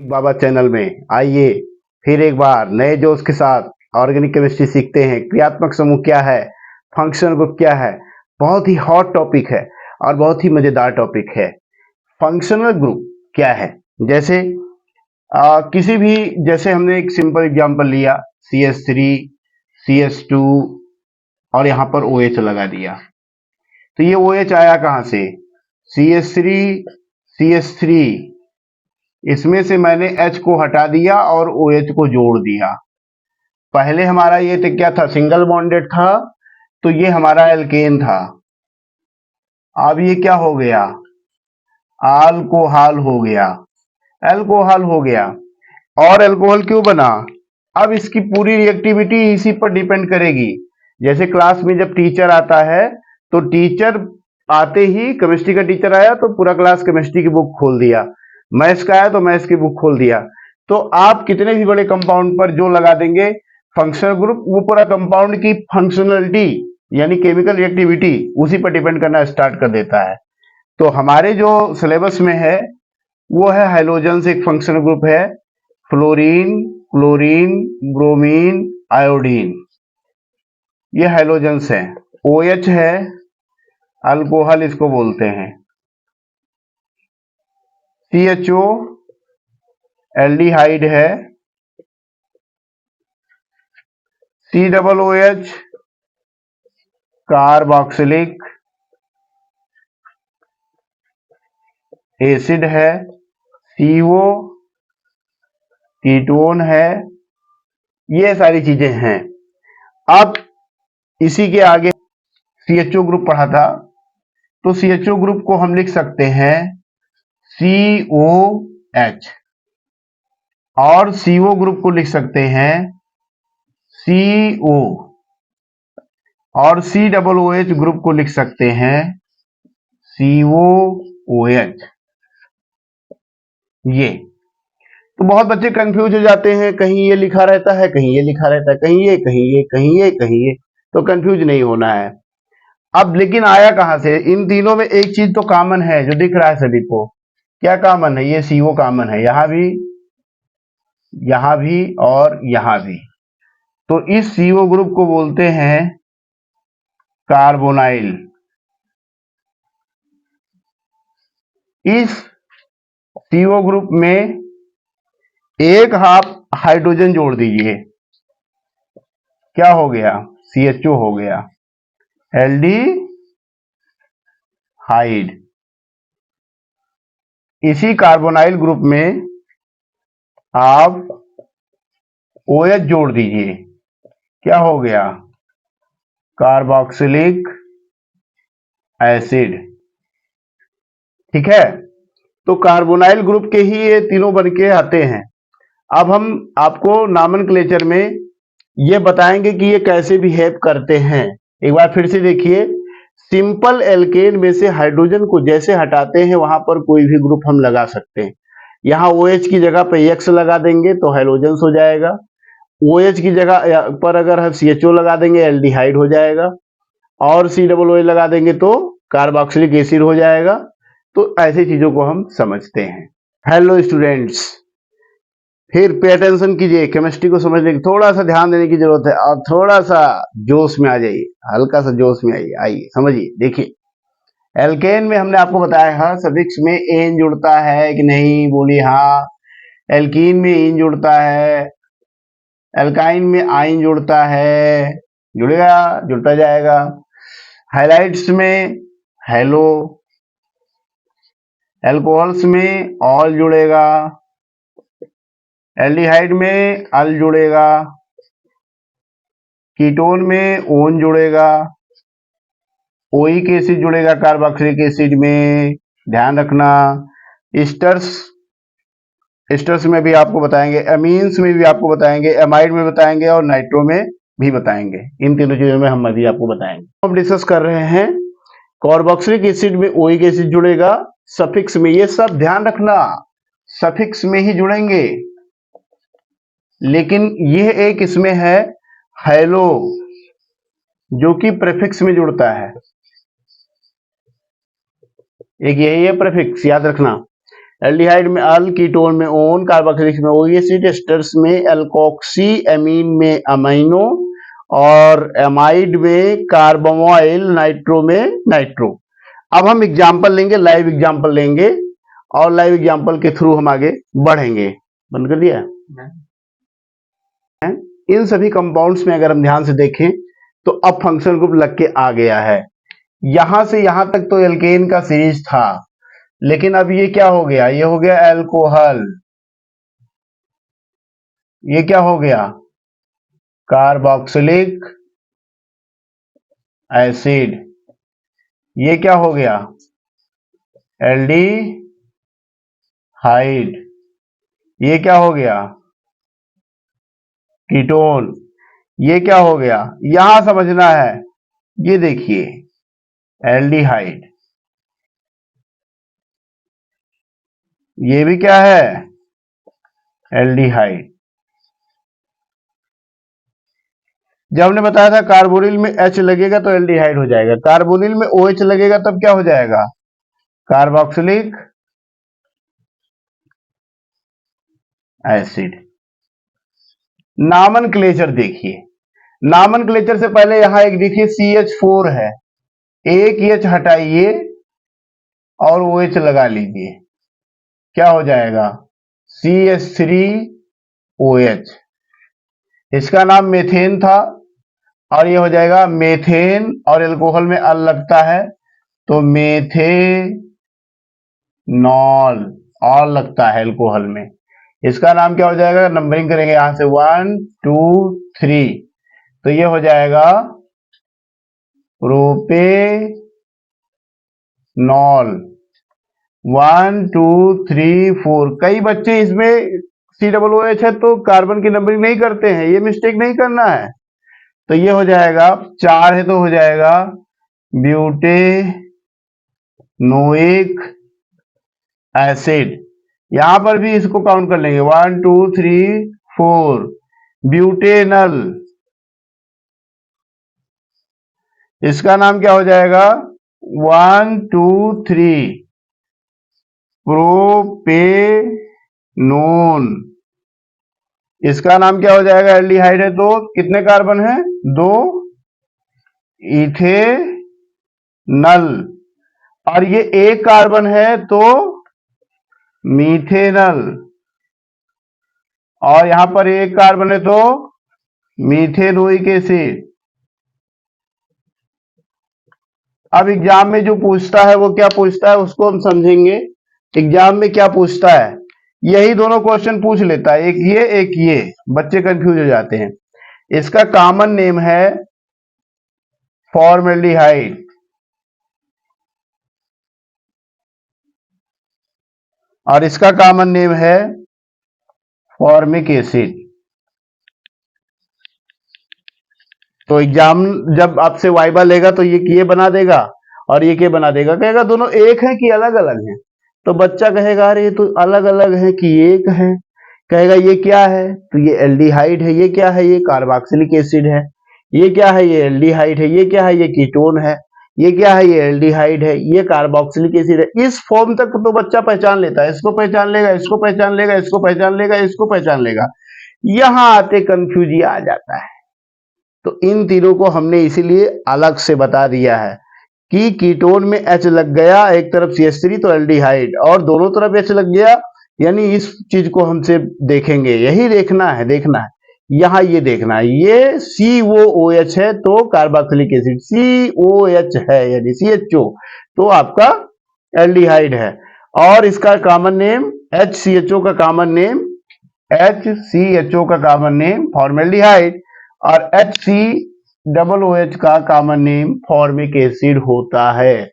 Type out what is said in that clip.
बाबा channel में आइए फिर एक बार नए जोश के साथ ऑर्गेनिक केमिस्ट्री सीखते हैं। क्रियात्मक समूह क्या है, फंक्शनल ग्रुप क्या है, बहुत ही हॉट टॉपिक है और बहुत ही मजेदार टॉपिक है। फंक्शनल ग्रुप क्या है? जैसे किसी भी, जैसे हमने एक सिंपल एग्जांपल लिया CH3 CH2 और यहाँ पर OH लगा दिया, तो ये OH आया कहाँ से? CH3 CH3, इसमें से मैंने H को हटा दिया और OH को जोड़ दिया। पहले हमारा ये तो क्या था, सिंगल बॉन्डेड था, तो ये हमारा एल्केन था। अब ये क्या हो गया, अल्कोहल हो गया। अल्कोहल हो गया और अल्कोहल क्यों बना? अब इसकी पूरी रिएक्टिविटी इसी पर डिपेंड करेगी। जैसे क्लास में जब टीचर आता है, तो टीचर आते ही, केमिस्ट्री का टीचर आया तो पूरा क्लास केमिस्ट्री की बुक खोल दिया, मैथ्स का आया तो मैथ्स की बुक खोल दिया। तो आप कितने भी बड़े कंपाउंड पर जो लगा देंगे फंक्शनल ग्रुप, वो पूरा कंपाउंड की फंक्शनलिटी यानी केमिकल रिएक्टिविटी उसी पर डिपेंड करना स्टार्ट कर देता है। तो हमारे जो सिलेबस में है वो है हैलोजन्स, एक फंक्शनल ग्रुप है, फ्लोरीन, क्लोरीन, ब्रोमीन, आयोडीन, ये हैलोजन्स हैं। OH है, अल्कोहल इसको बोलते हैं। CHO एल्डिहाइड है। COOH कार्बोक्सिलिक एसिड है। CO कीटोन है। ये सारी चीजें हैं। अब इसी के आगे CHO ग्रुप पढ़ा था, तो CHO ग्रुप को हम लिख सकते हैं COH और CO ग्रुप को लिख सकते हैं CO और COOH ग्रुप को लिख सकते हैं COOH। ये तो बहुत बच्चे कंफ्यूज हो जाते हैं, कहीं ये लिखा रहता है, कहीं ये लिखा रहता है, कहीं ये कहीं ये कहीं ये कहीं ये, तो कंफ्यूज नहीं होना है। अब लेकिन आया कहां से? इन तीनों में एक चीज तो कॉमन है जो दिख रहा है सभी को। क्या कॉमन है? ये CO कॉमन है, यहां भी और यहां भी। तो इस CO ग्रुप को बोलते हैं कार्बोनाइल। इस CO ग्रुप में एक हाफ हाइड्रोजन जोड़ दीजिए, क्या हो गया? CHO हो गया, एल्डिहाइड। इसी कार्बोनाइल ग्रुप में आप OH जोड़ दीजिए, क्या हो गया? Carboxylic acid. ठीक है, तो कार्बोनाइल ग्रुप के ही ये तीनों बन के आते हैं। अब हम आपको नॉमेनक्लेचर में ये बताएंगे कि ये कैसे बिहेव करते हैं। एक बार फिर से देखिए, सिंपल एल्केन में से हाइड्रोजन को जैसे हटाते हैं वहां पर कोई भी ग्रुप हम लगा सकते हैं। यहाँ OH की जगह पे X लगा देंगे तो हैलोजेंस हो जाएगा। OH की जगह पर अगर हम CHO लगा देंगे एल्डिहाइड हो जाएगा, और COOH लगा देंगे तो कार्बोक्सिलिक एसिड हो जाएगा। तो ऐसी चीजों को हम समझते हैं। हेलो स्टूडेंट्स, फिर पे अटेंशन कीजिए, केमिस्ट्री को समझने की थोड़ा सा ध्यान देने की जरूरत है और थोड़ा सा जोश में आ जाइए, हल्का सा जोश में आइए। आइए समझिए, देखिए एल्केन में हमने आपको बताया है सफिक्स में एन जुड़ता है कि नहीं, बोलिए हाँ। एल्कीन में इन जुड़ता है, एल्काइन में आइन जुड़ता है, जुड़ेगा, जुड़ता जाएगा। हाइलाइट्स में हेलो, एल्कोहल्स में ऑल जुड़ेगा, एल्डिहाइड में अल जुड़ेगा, कीटोन में ओन जुड़ेगा, ओइक एसिड जुड़ेगा कार्बोक्सिलिक एसिड में, ध्यान रखना। एस्टर्स, एस्टर्स में भी आपको बताएंगे, अमीन्स में भी आपको बताएंगे, एमाइड में बताएंगे और नाइट्रो में भी बताएंगे। इन तीनों चीजों में हम अभी आपको बताएंगे। हम डिस्कस कर रहे हैं कार्बोक्सिलिक एसिड में ओइक एसिड जुड़ेगा सफिक्स में, ये सब ध्यान रखना, सफिक्स में ही जुड़ेंगे। लेकिन ये एक इसमें है हेलो जो कि प्रेफिक्स में जुड़ता है, एक यही है प्रेफिक्स, याद रखना। एल्डिहाइड में अल, कीटोन में ओन, कार्बोक्सिलिक में ओ एसिड, एस्टर्स में एल्कोक्सी, एमीन में अमीनो और एमाइड में कार्बोमाइल, नाइट्रो में नाइट्रो। अब हम एग्जाम्पल लेंगे, लाइव एग्जाम्पल लेंगे और लाइव एग्जाम्पल के थ्रू हम आगे बढ़ेंगे। बंद कर दिया। इन सभी कंपाउंड्स में अगर हम ध्यान से देखें तो अब फंक्शनल ग्रुप लग के आ गया है। यहां से यहां तक तो एल्केन का सीरीज था, लेकिन अब ये क्या हो गया, ये हो गया एल्कोहल, ये क्या हो गया कार्बोक्सिलिक एसिड, ये क्या हो गया एल्डिहाइड, ये क्या हो गया कीटोन, ये क्या हो गया, यहां समझना है। ये देखिए एल्डिहाइड, ये भी क्या है एल्डिहाइड। जब हमने बताया था कार्बोनिल में H लगेगा तो एल्डिहाइड हो जाएगा, कार्बोनिल में OH लगेगा तब क्या हो जाएगा कार्बोक्सिलिक एसिड। नामनक्लेचर देखिए, नामनक्लेचर से पहले यहां एक देखिए CH4 है, एक H हटाइए और OH लगा लीजिए, क्या हो जाएगा CH3OH। इसका नाम मेथेन था और ये हो जाएगा मेथेन, और एल्कोहल में अल लगता है तो मेथेनॉल, और लगता है एल्कोहल में। इसका नाम क्या हो जाएगा, नंबरिंग करेंगे यहां से 1 2 3, तो ये हो जाएगा प्रोपेनॉल 1 2 3 4। कई बच्चे इसमें COOH है तो कार्बन की नंबरिंग नहीं करते हैं, ये मिस्टेक नहीं करना है। तो ये हो जाएगा 4 है तो हो जाएगा ब्यूटेनोइक एसिड, यहां पर भी इसको काउंट कर लेंगे 1 2 3 4। ब्यूटेनल, इसका नाम क्या हो जाएगा 1 2 3 प्रोपेनोन, इसका नाम क्या हो जाएगा एल्डिहाइड है तो कितने कार्बन है 2 इथेनल, और ये एक कार्बन है तो मीथेनल, और यहां पर एक कार्बन है तो मीथेनोइक एसिड। अब एग्जाम में जो पूछता है वो क्या पूछता है उसको हम समझेंगे। एग्जाम में क्या पूछता है, यही दोनों क्वेश्चन पूछ लेता है, एक ये, बच्चे कंफ्यूज हो जाते हैं। इसका कॉमन नेम है फॉर्मेल्डिहाइड, और इसका कॉमन नेम है फॉर्मिक एसिड। तो एग्जाम जब आपसे वाइवा लेगा तो ये बना देगा और ये क्या बना देगा, कहेगा दोनों एक है कि अलग अलग हैं। तो बच्चा कहेगा अरे ये तो अलग अलग है कि एक है, कहेगा ये क्या है तो ये एल्डिहाइड है, ये क्या है ये कार्बोक्सिलिक एसिड है, ये क्या है ये एल्डिहाइड है, ये क्या है ये कीटोन है, ये क्या है ये एल्डिहाइड है, ये कार्बोक्सिलिक एसिड है। इस फॉर्म तक तो बच्चा पहचान लेता है, इसको पहचान लेगा, इसको पहचान लेगा, इसको पहचान लेगा, इसको पहचान लेगा। यहां आते कंफ्यूज आ जाता है। तो इन तीनों को हमने इसीलिए अलग से बता दिया है कि कीटोन में H लग गया, एक तरफ CH3 तो एल्डिहाइड, और दोनों तरफ H लग गया, यानी इस चीज को हमसे देखेंगे, यही देखना है, यहां ये देखना है, ये COOH है तो कार्बोक्सिलिक एसिड, COH है यानी CHO तो आपका एल्डिहाइड है, और इसका कॉमन नेम HCHO का कॉमन नेम, HCHO का कॉमन नेम फॉर्मेल्डिहाइड, और HCOOH का कॉमन नेम फॉर्मिक एसिड होता है।